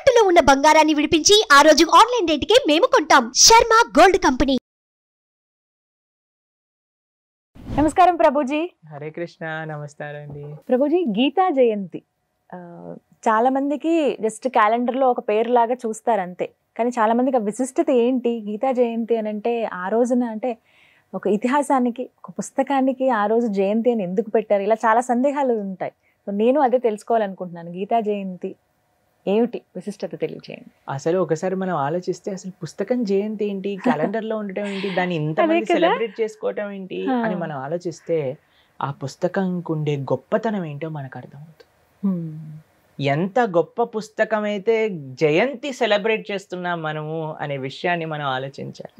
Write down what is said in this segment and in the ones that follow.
తాకట్టులో ఉన్న బంగారాన్ని విడిపించి ఆ రోజు ఆన్లైన్ రేటుకే మేము కొంటాం. Sharma gold company. నమస్కారం ప్రభుజీ. హరే కృష్ణ. నమస్కారం అండి ప్రభుజీ. గీతా జయంతి చాలా మందికి జస్ట్ క్యాలెండర్లో ఒక పేరు లాగా చూస్తారు అంతే, కానీ చాలా మందికి ఆ విశిష్టత ఏంటి గీతా జయంతి అని అంటే, ఆ రోజున అంటే ఒక ఇతిహాసానికి, ఒక పుస్తకానికి ఆ రోజు జయంతి అని ఎందుకు పెట్టారు, ఇలా చాలా సందేహాలు ఉంటాయి. సో నేను అదే తెలుసుకోవాలనుకుంటున్నాను. గీతా జయంతి ఏమిటి విశిష్టత తెలియజేయండి. అసలు ఒకసారి మనం ఆలోచిస్తే అసలు పుస్తకం జయంతి ఏంటి, క్యాలెండర్ లో ఉండటం ఏంటి, దాన్ని ఇంతమంది సెలబ్రేట్ చేసుకోవటం ఏంటి అని మనం ఆలోచిస్తే ఆ పుస్తకంకు ఉండే గొప్పతనం ఏంటో మనకు అర్థమవుతుంది. ఎంత గొప్ప పుస్తకం అయితే జయంతి సెలబ్రేట్ చేస్తున్నాం మనము అనే విషయాన్ని మనం ఆలోచించాలి.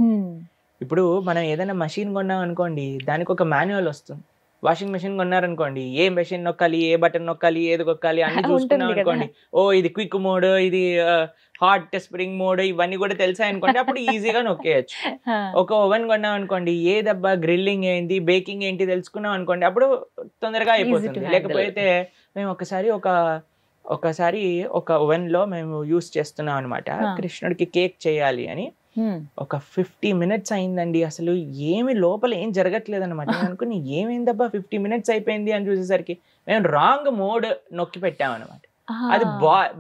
ఇప్పుడు మనం ఏదైనా మషిన్ కొన్నాం అనుకోండి, దానికి ఒక మాన్యువల్ వస్తుంది. వాషింగ్ మెషిన్ కొన్నారనుకోండి, ఏ మెషిన్ నొక్కాలి, ఏ బటన్ నొక్కాలి, ఏది నొక్కాలి అన్ని చూసుకున్నాం అనుకోండి. ఓ ఇది క్విక్ మోడ్, ఇది హాట్ స్ప్రింగ్ మోడ్, ఇవన్నీ కూడా తెలిసాయి అనుకోండి, అప్పుడు ఈజీగా నొక్కేయచ్చు. ఒక ఓవెన్ కొన్నాం అనుకోండి, ఏదబ్బా గ్రిల్లింగ్ ఏంటి, బేకింగ్ ఏంటి తెలుసుకున్నాం అనుకోండి, అప్పుడు తొందరగా అయిపోతుంది. లేకపోతే మేము ఒకసారి ఒక ఓవెన్ లో మేము యూస్ చేస్తున్నాం అనమాట, కృష్ణుడికి కేక్ చేయాలి అని. ఒక 50 minutes అయిందండి, అసలు ఏమి లోపల ఏం జరగట్లేదు అనమాట. నేను అనుకుని ఏమైందబ్బా 50 minutes అయిపోయింది అని చూసేసరికి మేము రాంగ్ మోడ్ నొక్కి పెట్టామన్నమాట. అది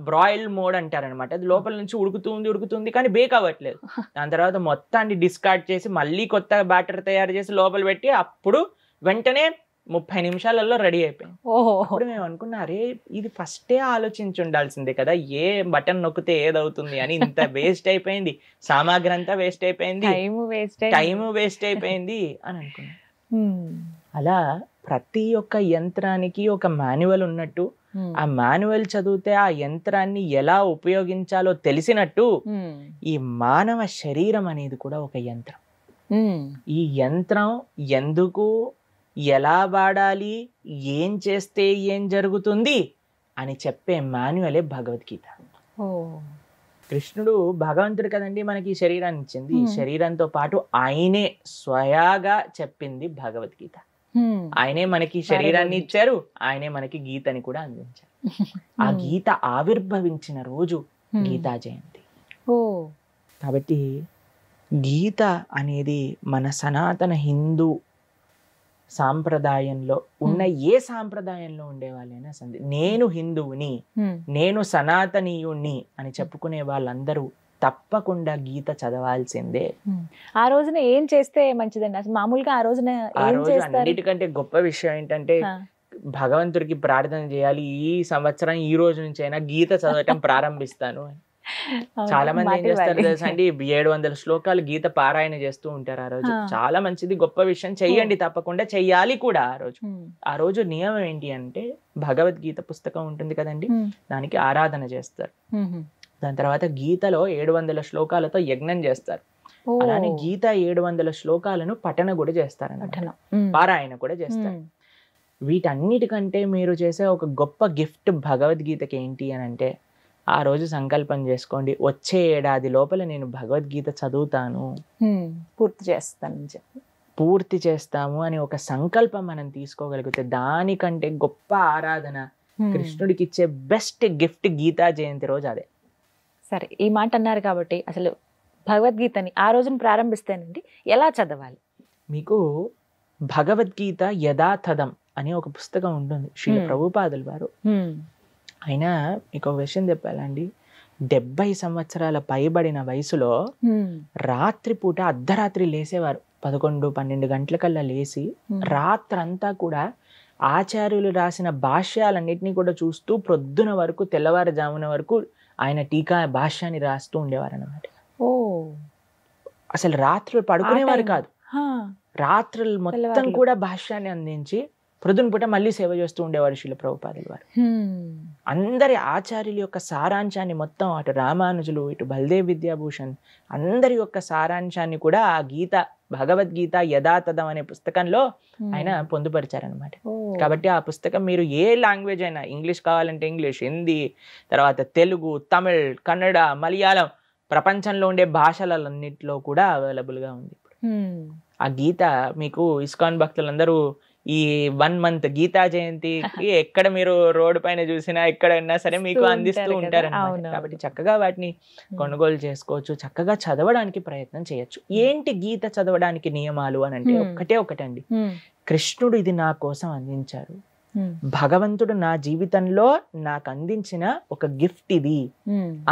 బ్రాయిల్ మోడ్ అంటారనమాట. అది లోపల నుంచి ఉడుకుతుంది కానీ బేక్ అవ్వట్లేదు. దాని తర్వాత మొత్తాన్ని డిస్కార్డ్ చేసి మళ్ళీ కొత్త బ్యాటర్ తయారు చేసి లోపల పెట్టి అప్పుడు వెంటనే 30 నిమిషాలలో రెడీ అయిపోయింది. అప్పుడు మేము అనుకున్నా, అరే ఇది ఫస్టే ఆలోచించి ఉండాల్సిందే కదా, ఏ బటన్ నొక్కితే ఏదవుతుంది అని. ఇంత వేస్ట్ అయిపోయింది, సామాగ్రి అంతా వేస్ట్ అయిపోయింది, టైం వేస్ట్ అయిపోయింది అని అనుకున్నా. అలా ప్రతి ఒక్క యంత్రానికి ఒక మాన్యువల్ ఉన్నట్టు, ఆ మాన్యువల్ చదివితే ఆ యంత్రాన్ని ఎలా ఉపయోగించాలో తెలిసినట్టు ఈ మానవ శరీరం అనేది కూడా ఒక యంత్రం. ఈ యంత్రం ఎందుకు, ఎలా వాడాలి, ఏం చేస్తే ఏం జరుగుతుంది అని చెప్పే మాన్యువలే భగవద్గీత. కృష్ణుడు భగవంతుడు కదండి మనకి ఈ శరీరాన్ని ఇచ్చింది. ఈ శరీరంతో పాటు ఆయనే స్వయాగా చెప్పింది భగవద్గీత. ఆయనే మనకి శరీరాన్ని ఇచ్చారు, ఆయనే మనకి గీతని కూడా అందించారు. ఆ గీత ఆవిర్భవించిన రోజు గీతా జయంతి. కాబట్టి గీత అనేది మన సనాతన హిందూ సాంప్రదాయంలో ఉన్న ఏ సాంప్రదాయంలో ఉండేవాళ్ళైనా సరే, నేను హిందువుని, నేను సనాతనీయుణ్ణి అని చెప్పుకునే వాళ్ళందరూ తప్పకుండా గీత చదవాల్సిందే. ఆ రోజున ఏం చేస్తే మంచిదండి అసలు? మామూలుగా ఆ రోజున అన్నిటికంటే గొప్ప విషయం ఏంటంటే భగవంతుడికి ప్రార్థన చేయాలి, ఈ సంవత్సరం ఈ రోజు నుంచి అయినా గీత చదవటం ప్రారంభిస్తాను అని. చాలా మంది ఏం చేస్తారు తెలుసా అండి, 700 శ్లోకాలు గీత పారాయణ చేస్తూ ఉంటారు ఆ రోజు. చాలా మంచిది, గొప్ప విషయం, చెయ్యండి, తప్పకుండా చెయ్యాలి కూడా. ఆ రోజు నియమం ఏంటి అంటే, భగవద్గీత పుస్తకం ఉంటుంది కదండి, దానికి ఆరాధన చేస్తారు. దాని తర్వాత గీతలో 700 శ్లోకాలతో యజ్ఞం చేస్తారు. అలానే గీత 700 శ్లోకాలను పఠన కూడా చేస్తారు, పారాయణ కూడా చేస్తారు. వీటన్నిటికంటే మీరు చేసే ఒక గొప్ప గిఫ్ట్ భగవద్గీతకి ఏంటి అని అంటే, ఆ రోజు సంకల్పం చేసుకోండి, వచ్చే ఏడాది లోపల నేను భగవద్గీత చదువుతాను, పూర్తి చేస్తాము అని ఒక సంకల్పం మనం తీసుకోగలిగితే, దానికంటే గొప్ప ఆరాధన, కృష్ణుడికి ఇచ్చే బెస్ట్ గిఫ్ట్ గీతా జయంతి రోజు అదే. సరే, ఈ మాట అన్నారు కాబట్టి అసలు భగవద్గీతని ఆ రోజున ప్రారంభిస్తేనండి ఎలా చదవాలి? మీకు భగవద్గీత యథాతథం అనే ఒక పుస్తకం ఉంటుంది, శ్రీల ప్రభుపాదుల వారు. ఆయన మీకు ఒక విషయం చెప్పాలండి, 70 సంవత్సరాల పైబడిన వయసులో రాత్రిపూట అర్ధరాత్రి లేసేవారు. 11-12 గంటలకల్లా లేచి రాత్రంతా కూడా ఆచార్యులు రాసిన భాష్యాలన్నిటినీ కూడా చూస్తూ ప్రొద్దున వరకు, తెల్లవారుజామున వరకు ఆయన టీకా భాష్యాన్ని రాస్తూ ఉండేవారు అన్నమాట. అసలు రాత్రులు పడుకునేవారు కాదు, రాత్రులు మొత్తం కూడా భాష్యాన్ని అందించి ప్రొద్దున పూట మళ్ళీ సేవ చేస్తూ ఉండేవారు శ్రీల ప్రభుపాదుల వారు. అందరి ఆచార్యుల యొక్క సారాంశాన్ని మొత్తం, అటు రామానుజులు, ఇటు బల్దేవ్ విద్యాభూషణ్, అందరి యొక్క సారాంశాన్ని కూడా ఆ గీత, భగవద్గీత యథాతథం అనే పుస్తకంలో ఆయన పొందుపరిచారనమాట. కాబట్టి ఆ పుస్తకం మీరు ఏ లాంగ్వేజ్ అయినా, ఇంగ్లీష్ కావాలంటే ఇంగ్లీష్, హిందీ, తర్వాత తెలుగు, తమిళ్, కన్నడ, మలయాళం, ప్రపంచంలో ఉండే భాషలన్నింటిలో కూడా అవైలబుల్గా ఉంది. ఆ గీత మీకు ఇస్కాన్ భక్తులందరూ ఈ 1 month గీతా జయంతికి ఎక్కడ మీరు రోడ్డు పైన చూసినా ఎక్కడ ఉన్నా సరే మీకు అందిస్తూ ఉంటారు. కాబట్టి చక్కగా వాటిని కొనుగోలు చేసుకోవచ్చు, చక్కగా చదవడానికి ప్రయత్నం చేయొచ్చు. ఏంటి గీత చదవడానికి నియమాలు అని అంటే ఒకటండి, కృష్ణుడు ఇది నా కోసం అందించారు, భగవంతుడు నా జీవితంలో నాకు అందించిన ఒక గిఫ్ట్ ఇది,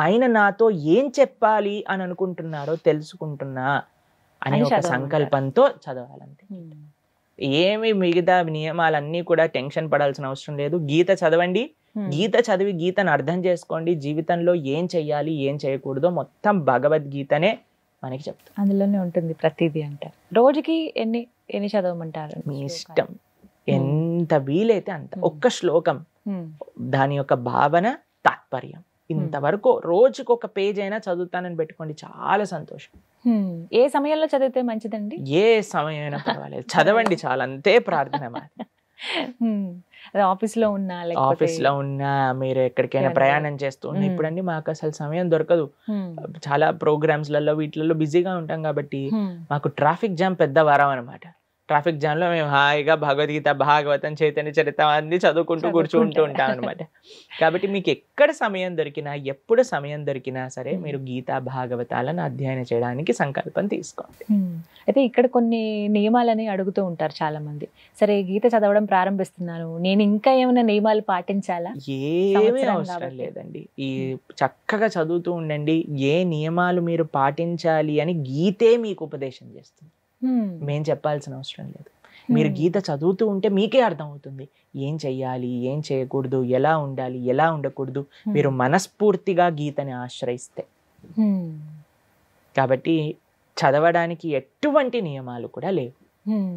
ఆయన నాతో ఏం చెప్పాలి అని అనుకుంటున్నారో తెలుసుకుంటున్నా అనే ఒక సంకల్పంతో చదవాలంతే. ఏమి మిగతా నియమాలన్నీ కూడా టెన్షన్ పడాల్సిన అవసరం లేదు. గీత చదవండి, గీత చదివి గీతను అర్థం చేసుకోండి. జీవితంలో ఏం చెయ్యాలి ఏం చేయకూడదో మొత్తం భగవద్గీతనే మనకి చెప్తాం, అందులోనే ఉంటుంది ప్రతిదీ అంటారు. రోజుకి ఎన్ని చదవమంటారు? మీ ఇష్టం, ఎంత వీలైతే అంత. ఒక్క శ్లోకం, దాని యొక్క భావన, తాత్పర్యం, ఇంతవరకు రోజుకొక పేజ్ అయినా చదువుతానని పెట్టుకోండి, చాలా సంతోషం. ఏ సమయంలో చదివితే మంచిదండి? ఏ సమయమైనా పర్వాలేదు, చదవండి చాలా, అంతే ప్రార్థన మాది. ఆఫీస్ లో ఉన్నా మీరు ఎక్కడికైనా ప్రయాణం చేస్తూ ఉన్నా, ఇప్పుడండి మాకు అసలు సమయం దొరకదు, చాలా ప్రోగ్రామ్స్ లలో వీటిలలో బిజీగా ఉంటాం కాబట్టి మాకు ట్రాఫిక్ జామ్ పెద్ద వరం అనమాట. ట్రాఫిక్ జామ్ లో మేము హాయిగా భగవద్గీత, భాగవతం, చైతన్య చరిత్ర అన్ని చదువుకుంటూ కూర్చుంటూ ఉంటాం అనమాట. కాబట్టి మీకు ఎక్కడ సమయం దొరికినా, ఎప్పుడు సమయం దొరికినా సరే మీరు గీతా భాగవతాలను అధ్యయనం చేయడానికి సంకల్పం తీసుకోండి. అయితే ఇక్కడ కొన్ని నియమాలని అడుగుతూ ఉంటారు చాలా మంది. సరే, గీత చదవడం ప్రారంభిస్తున్నాను, నేను ఇంకా ఏమైనా నియమాలు పాటించాలా? ఏమీ అవసరం లేదండి. ఈ చక్కగా చదువుతూ ఉండండి. ఏ నియమాలు మీరు పాటించాలి అని గీతే మీకు ఉపదేశం చేస్తుంది, మేం చెప్పాల్సిన అవసరం లేదు. మీరు గీత చదువుతూ ఉంటే మీకే అర్థం అవుతుంది ఏం చెయ్యాలి ఏం చేయకూడదు, ఎలా ఉండాలి ఎలా ఉండకూడదు, మీరు మనస్ఫూర్తిగా గీతని ఆశ్రయిస్తే. కాబట్టి చదవడానికి ఎటువంటి నియమాలు కూడా లేవు,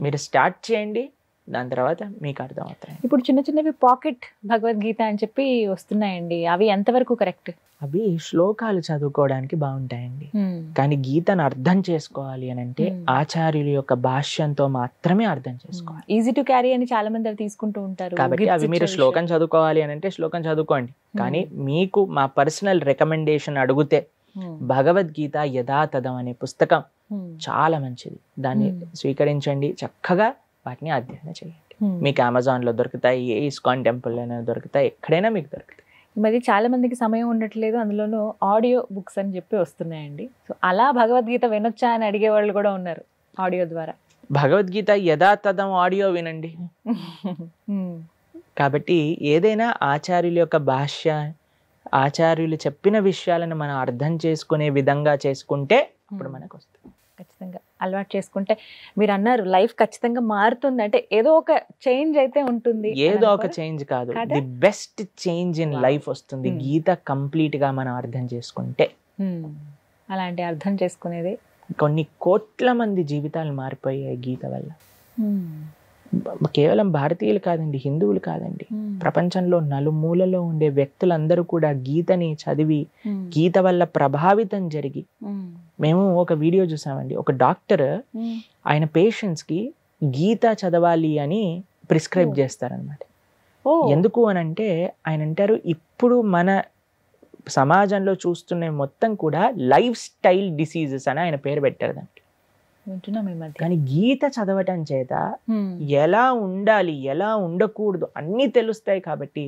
మీరు స్టార్ట్ చేయండి, దాని తర్వాత మీకు అర్థం అవుతాయి. ఇప్పుడు చిన్న చిన్నవి పాకెట్ భగవద్గీత అని చెప్పి వస్తున్నాయండి, అవి ఎంతవరకు కరెక్ట్? అవి శ్లోకాలు చదువుకోవడానికి బాగుంటాయండి, కానీ గీతను అర్థం చేసుకోవాలి అని అంటే ఆచార్యుల యొక్క భాష్యంతో మాత్రమే అర్థం చేసుకోవాలి. ఈజీ టు క్యారీ అని చాలా మంది అవి తీసుకుంటూ ఉంటారు. కాబట్టి అవి మీరు శ్లోకం చదువుకోవాలి అని అంటే శ్లోకం చదువుకోండి, కానీ మీకు మా పర్సనల్ రికమెండేషన్ అడిగితే భగవద్గీత యథాతథం అనే పుస్తకం చాలా మంచిది, దాన్ని స్వీకరించండి, చక్కగా వాటిని అధ్యయనం చేయండి. మీకు అమెజాన్ లో దొరుకుతాయి, ఇస్కాన్ టెంపుల్ అయినా దొరుకుతాయి, ఎక్కడైనా మీకు దొరుకుతాయి. మరి చాలా మందికి సమయం ఉండట్లేదు, అందులోనూ ఆడియో బుక్స్ అని చెప్పి వస్తున్నాయండి. సో అలా భగవద్గీత వినొచ్చా అని అడిగే వాళ్ళు కూడా ఉన్నారు ఆడియో ద్వారా. భగవద్గీత యథాతథం ఆడియో వినండి. కాబట్టి ఏదైనా ఆచార్యుల యొక్క భాష్య, ఆచార్యులు చెప్పిన విషయాలను మనం అర్థం చేసుకునే విధంగా చేసుకుంటే అప్పుడు మనకు వస్తుంది. ఖచ్చితంగా అలవాటు చేసుకుంటే మీరు అన్నారు లైఫ్ ఖచ్చితంగా మారుతుంది, అంటే ఏదో ఒక చేంజ్ అయితే ఉంటుంది. ఏదో ఒక చేంజ్ కాదు, the best change in life వస్తుంది గీత కంప్లీట్ గా మనం అర్థం చేసుకుంటే. అలాంటి అర్థం చేసుకునేది కొన్ని కోట్ల మంది జీవితాలు మారిపోయాయి గీత వల్ల. కేవలం భారతీయులు కాదండి, హిందువులు కాదండి, ప్రపంచంలో నలుమూలలో ఉండే వ్యక్తులందరూ కూడా గీతని చదివి గీత వల్ల ప్రభావితం జరిగి. మేము ఒక వీడియో చూసామండి, ఒక డాక్టర్ ఆయన పేషెంట్స్ కి గీత చదవాలి అని ప్రిస్క్రైబ్ చేస్తారనమాట. ఎందుకు అని అంటే ఆయన అంటారు, ఇప్పుడు మన సమాజంలో చూస్తున్న మొత్తం కూడా లైఫ్ స్టైల్ డిసీజెస్ అని ఆయన పేరు పెట్టారు దానికి. కానీ గీత చదవటం చేత ఎలా ఉండాలి ఎలా ఉండకూడదు అన్నీ తెలుస్తాయి. కాబట్టి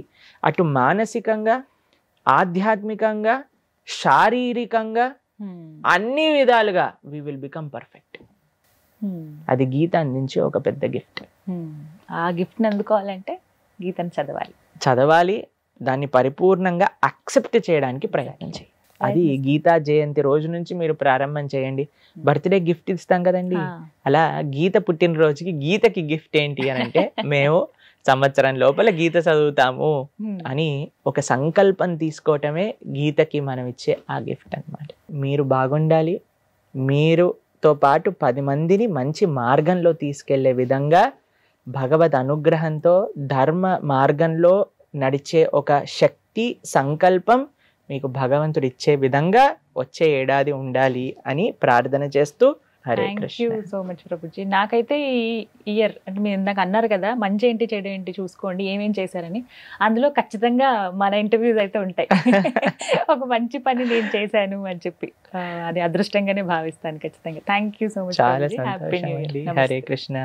అటు మానసికంగా, ఆధ్యాత్మికంగా, శారీరకంగా అన్ని విధాలుగా వి విల్ బికమ్ పర్ఫెక్ట్. అది గీత అందించే ఒక పెద్ద గిఫ్ట్. ఆ గిఫ్ట్ని అందుకోవాలంటే గీతను చదవాలి, దాన్ని పరిపూర్ణంగా అక్సెప్ట్ చేయడానికి ప్రయత్నం చేయాలి. అది గీతా జయంతి రోజు నుంచి మీరు ప్రారంభం చేయండి. బర్త్డే గిఫ్ట్ ఇస్తాం కదండి, అలా గీత పుట్టినరోజుకి గీతకి గిఫ్ట్ ఏంటి అని అంటే మేము సంవత్సరం లోపల గీత చదువుతాము అని ఒక సంకల్పం తీసుకోవటమే గీతకి మనం ఇచ్చే ఆ గిఫ్ట్ అన్నమాట. మీరు బాగుండాలి, మీరుతో పాటు 10 మందిని మంచి మార్గంలో తీసుకెళ్లే విధంగా భగవద్ అనుగ్రహంతో ధర్మ మార్గంలో నడిచే ఒక శక్తి సంకల్పం మీకు భగవంతుడు ఇచ్చే విధంగా వచ్చే ఏడాది ఉండాలి అని ప్రార్థన చేస్తూ Hare Krishna. Thank you so much Prabhuji. నాకైతే ఈ ఇయర్ అంటే మీరు ఇందాక అన్నారు కదా మంచి ఏంటి చెడు ఏంటి చూసుకోండి ఏమేం చేశారని, అందులో ఖచ్చితంగా మన ఇంటర్వ్యూస్ అయితే ఉంటాయి. ఒక మంచి పని నేను చేశాను అని చెప్పి అది అదృష్టంగానే భావిస్తాను ఖచ్చితంగా. Thank you so much. చాలా సంతోషం. హరే కృష్ణ.